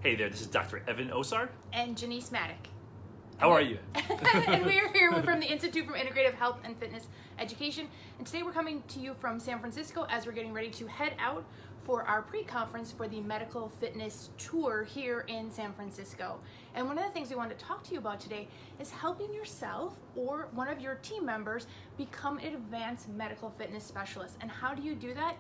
Hey there, this is Dr. Evan Osar. And Jenice Mattek. How are you? And we are here from the Institute for Integrative Health and Fitness Education. And today we're coming to you from San Francisco as we're getting ready to head out for our pre-conference for the Medical Fitness Tour here in San Francisco. And one of the things we want to talk to you about today is helping yourself or one of your team members become an advanced medical fitness specialist. And how do you do that?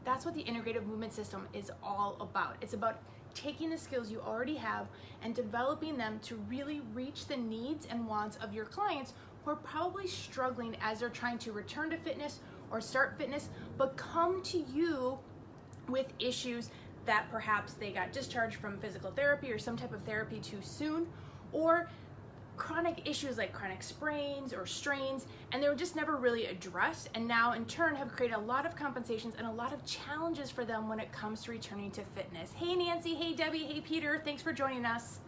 That's what the Integrative Movement System is all about. It's about taking the skills you already have and developing them to really reach the needs and wants of your clients who are probably struggling as they're trying to return to fitness or start fitness, but come to you with issues that perhaps they got discharged from physical therapy or some type of therapy too soon, or chronic issues like chronic sprains or strains, and they were just never really addressed, and now in turn have created a lot of compensations and a lot of challenges for them when it comes to returning to fitness. Hey Nancy, hey Debbie, hey Peter, thanks for joining us.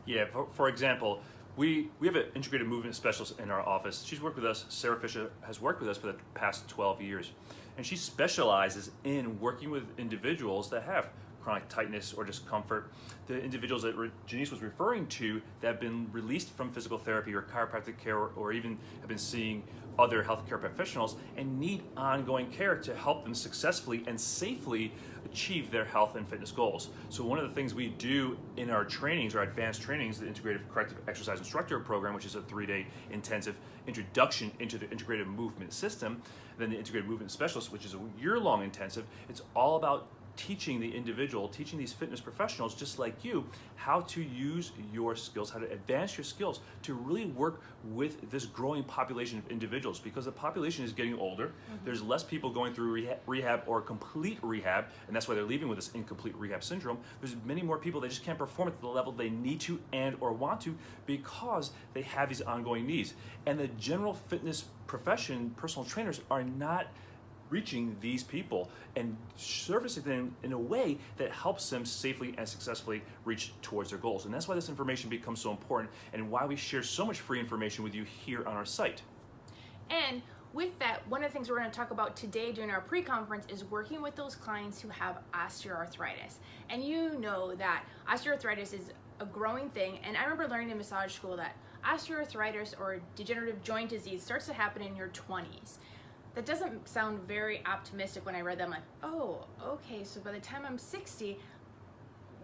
Yeah, for example, we have an integrative movement specialist in our office. She's worked with us, Sarah Fisher has worked with us for the past 12 years, and she specializes in working with individuals that have chronic tightness or discomfort, the individuals that Jenice was referring to that have been released from physical therapy or chiropractic care or even have been seeing other healthcare professionals and need ongoing care to help them successfully and safely achieve their health and fitness goals. So one of the things we do in our trainings, our advanced trainings, the Integrative Corrective Exercise Instructor Program, which is a 3-day intensive introduction into the Integrative Movement System, then the Integrative Movement Specialist, which is a year-long intensive, it's all about teaching the individual, teaching these fitness professionals just like you, how to use your skills, how to advance your skills to really work with this growing population of individuals, because the population is getting older. There's less people going through rehab or complete rehab, and that's why they're leaving with this incomplete rehab syndrome. There's many more people that just can't perform at the level they need to and or want to because they have these ongoing needs. And the general fitness profession, personal trainers, are not reaching these people and servicing them in a way that helps them safely and successfully reach towards their goals. And that's why this information becomes so important and why we share so much free information with you here on our site. And with that, one of the things we're going to talk about today during our pre-conference is working with those clients who have osteoarthritis. And you know that osteoarthritis is a growing thing, and I remember learning in massage school that osteoarthritis or degenerative joint disease starts to happen in your 20s. That doesn't sound very optimistic when I read that. I'm like, oh, okay, so by the time I'm 60,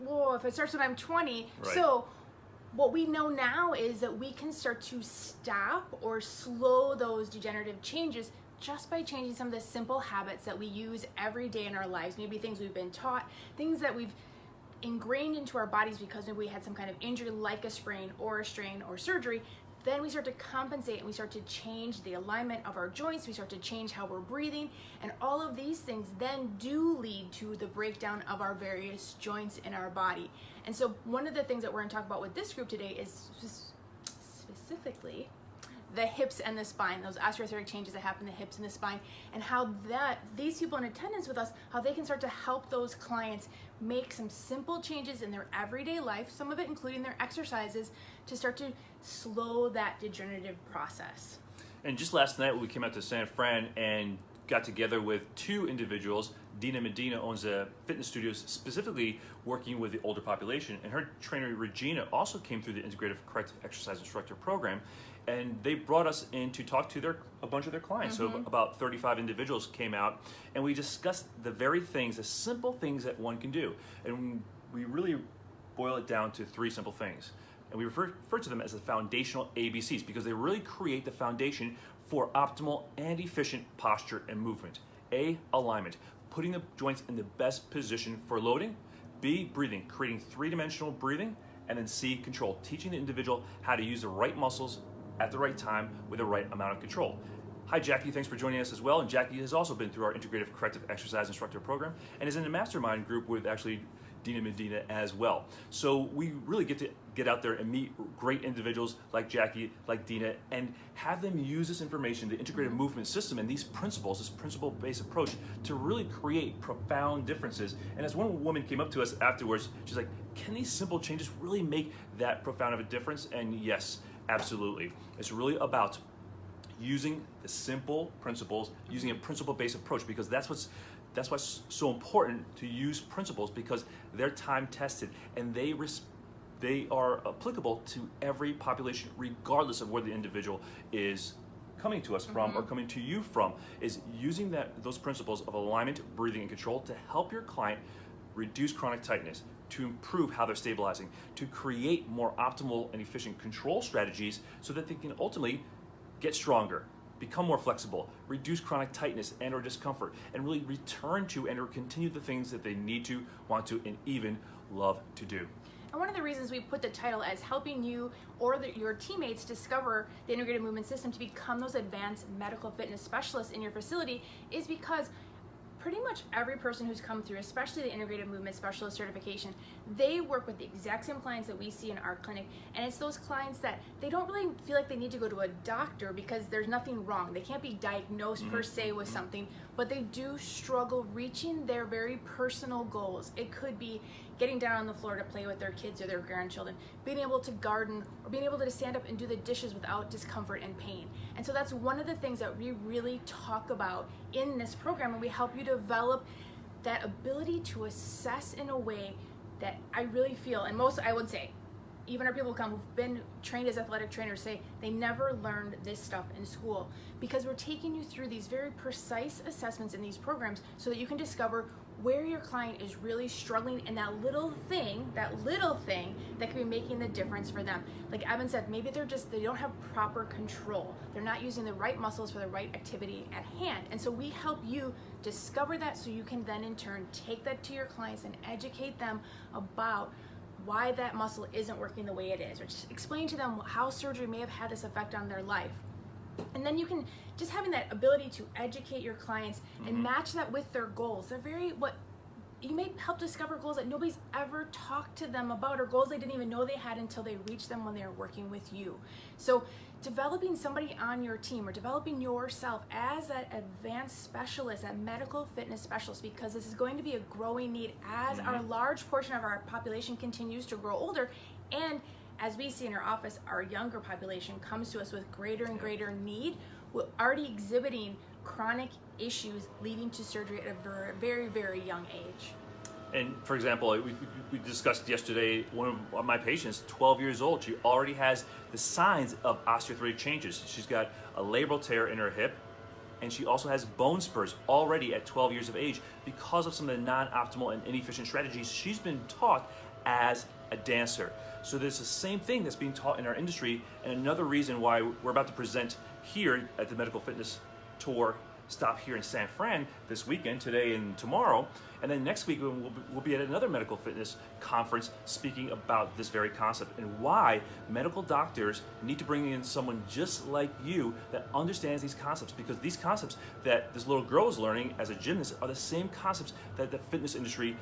whoa, if it starts when I'm 20. Right. So what we know now is that we can start to stop or slow those degenerative changes just by changing some of the simple habits that we use every day in our lives. Maybe things we've been taught, things that we've ingrained into our bodies because maybe we had some kind of injury like a sprain or a strain or surgery. Then we start to compensate and we start to change the alignment of our joints, we start to change how we're breathing, and all of these things then do lead to the breakdown of our various joints in our body. And so one of the things that we're going to talk about with this group today is specifically the hips and the spine, those osteoarthritic changes that happen in the hips and the spine, and how that these people in attendance with us, how they can start to help those clients make some simple changes in their everyday life, some of it including their exercises, to start to slow that degenerative process. And just last night we came out to San Fran and got together with two individuals. Dina Medina owns a fitness studio specifically working with the older population, and her trainer Regina also came through the Integrative Corrective Exercise Instructor Program, and they brought us in to talk to a bunch of their clients. So about 35 individuals came out, and we discussed the very things, the simple things that one can do. And we really boil it down to 3 simple things. And we refer to them as the foundational ABCs because they really create the foundation for optimal and efficient posture and movement. A, alignment, putting the joints in the best position for loading. B, breathing, creating 3-dimensional breathing. And then C, control, teaching the individual how to use the right muscles at the right time with the right amount of control. Hi Jackie, thanks for joining us as well. And Jackie has also been through our Integrative Corrective Exercise Instructor Program and is in a mastermind group with actually Dina Medina as well. So we really get to get out there and meet great individuals like Jackie, like Dina, and have them use this information, the Integrative Movement System, and these principles, this principle-based approach to really create profound differences. And as one woman came up to us afterwards, she's like, can these simple changes really make that profound of a difference? And yes, absolutely. It's really about using the simple principles, using a principle-based approach, because that's what's that's why it's so important to use principles, because they're time tested and they are applicable to every population, regardless of where the individual is coming to us from or coming to you from. Is using those principles of alignment, breathing, and control to help your client reduce chronic tightness, to improve how they're stabilizing, to create more optimal and efficient control strategies so that they can ultimately get stronger, become more flexible, reduce chronic tightness and or discomfort, and really return to and or continue the things that they need to, want to, and even love to do. And one of the reasons we put the title as helping you or your teammates discover the Integrative Movement System to become those advanced medical fitness specialists in your facility is because pretty much every person who's come through, especially the Integrative Movement Specialist certification, they work with the exact same clients that we see in our clinic. And it's those clients that they don't really feel like they need to go to a doctor because there's nothing wrong. They can't be diagnosed per se with something, but they do struggle reaching their very personal goals. It could be getting down on the floor to play with their kids or their grandchildren, being able to garden, or being able to stand up and do the dishes without discomfort and pain. And so that's one of the things that we really talk about in this program, and we help you develop that ability to assess in a way that I really feel, and most, I would say, even our people who come who've been trained as athletic trainers say they never learned this stuff in school, because we're taking you through these very precise assessments in these programs so that you can discover where your client is really struggling and that little thing that can be making the difference for them. Like Evan said, maybe they don't have proper control. They're not using the right muscles for the right activity at hand. And so we help you discover that so you can then in turn take that to your clients and educate them about why that muscle isn't working the way it is, or just explain to them how surgery may have had this effect on their life. And then you can just having that ability to educate your clients and match that with their goals. They're you may help discover goals that nobody's ever talked to them about, or goals they didn't even know they had until they reached them when they were working with you. So developing somebody on your team or developing yourself as that advanced specialist, that medical fitness specialist, because this is going to be a growing need as our large portion of our population continues to grow older, and as we see in our office, our younger population comes to us with greater and greater need. We're already exhibiting chronic issues leading to surgery at a very, very young age. And for example, we discussed yesterday, one of my patients, 12 years old, she already has the signs of osteoarthritic changes. She's got a labral tear in her hip, and she also has bone spurs already at 12 years of age because of some of the non-optimal and inefficient strategies she's been taught as a dancer. So there's the same thing that's being taught in our industry, and another reason why we're about to present here at the Medical Fitness Tour stop here in San Fran this weekend, today and tomorrow, and then next week we'll be at another medical fitness conference speaking about this very concept and why medical doctors need to bring in someone just like you that understands these concepts, because these concepts that this little girl is learning as a gymnast are the same concepts that the fitness industry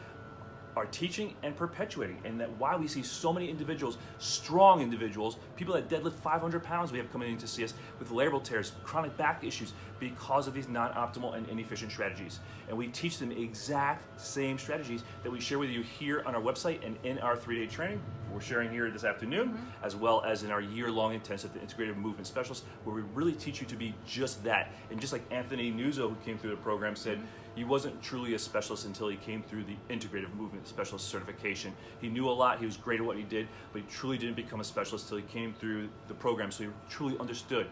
are teaching and perpetuating, and that why we see so many individuals, strong individuals, people that deadlift 500 pounds we have coming in to see us with labral tears, chronic back issues, because of these non-optimal and inefficient strategies. And we teach them exact same strategies that we share with you here on our website and in our 3-day training we're sharing here this afternoon, as well as in our year-long intensive, the Integrative Movement Specialist, where we really teach you to be just that. And just like Anthony Nuzzo, who came through the program, said, he wasn't truly a specialist until he came through the Integrative Movement Specialist certification. He knew a lot, he was great at what he did, but he truly didn't become a specialist until he came through the program, so he truly understood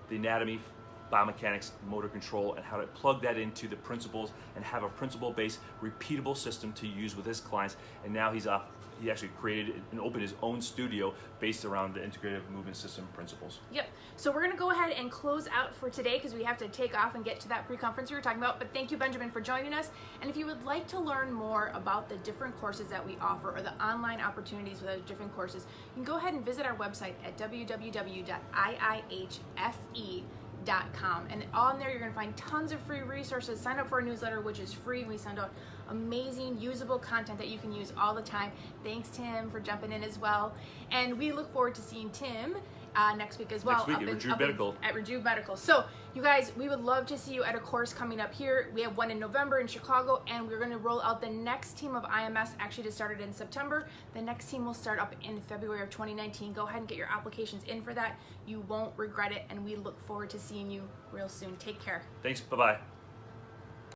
the anatomy, biomechanics, motor control, and how to plug that into the principles and have a principle-based, repeatable system to use with his clients. And now he actually created and opened his own studio based around the Integrative Movement System principles. Yep. So we're going to go ahead and close out for today because we have to take off and get to that pre-conference we were talking about. But thank you, Benjamin, for joining us. And if you would like to learn more about the different courses that we offer or the online opportunities with those different courses, you can go ahead and visit our website at www.iihfe.com. And on there you're going to find tons of free resources. Sign up for our newsletter, which is free. We send out amazing usable content that you can use all the time. Thanks, Tim, for jumping in as well. And we look forward to seeing Tim next week as well. Next week at Rejuve Medical. So you guys, we would love to see you at a course coming up here. We have one in November in Chicago, and we're going to roll out the next team of IMS, actually to start it in September. The next team will start up in February of 2019. Go ahead and get your applications in for that. You won't regret it, and we look forward to seeing you real soon. Take care. Thanks. Bye-bye.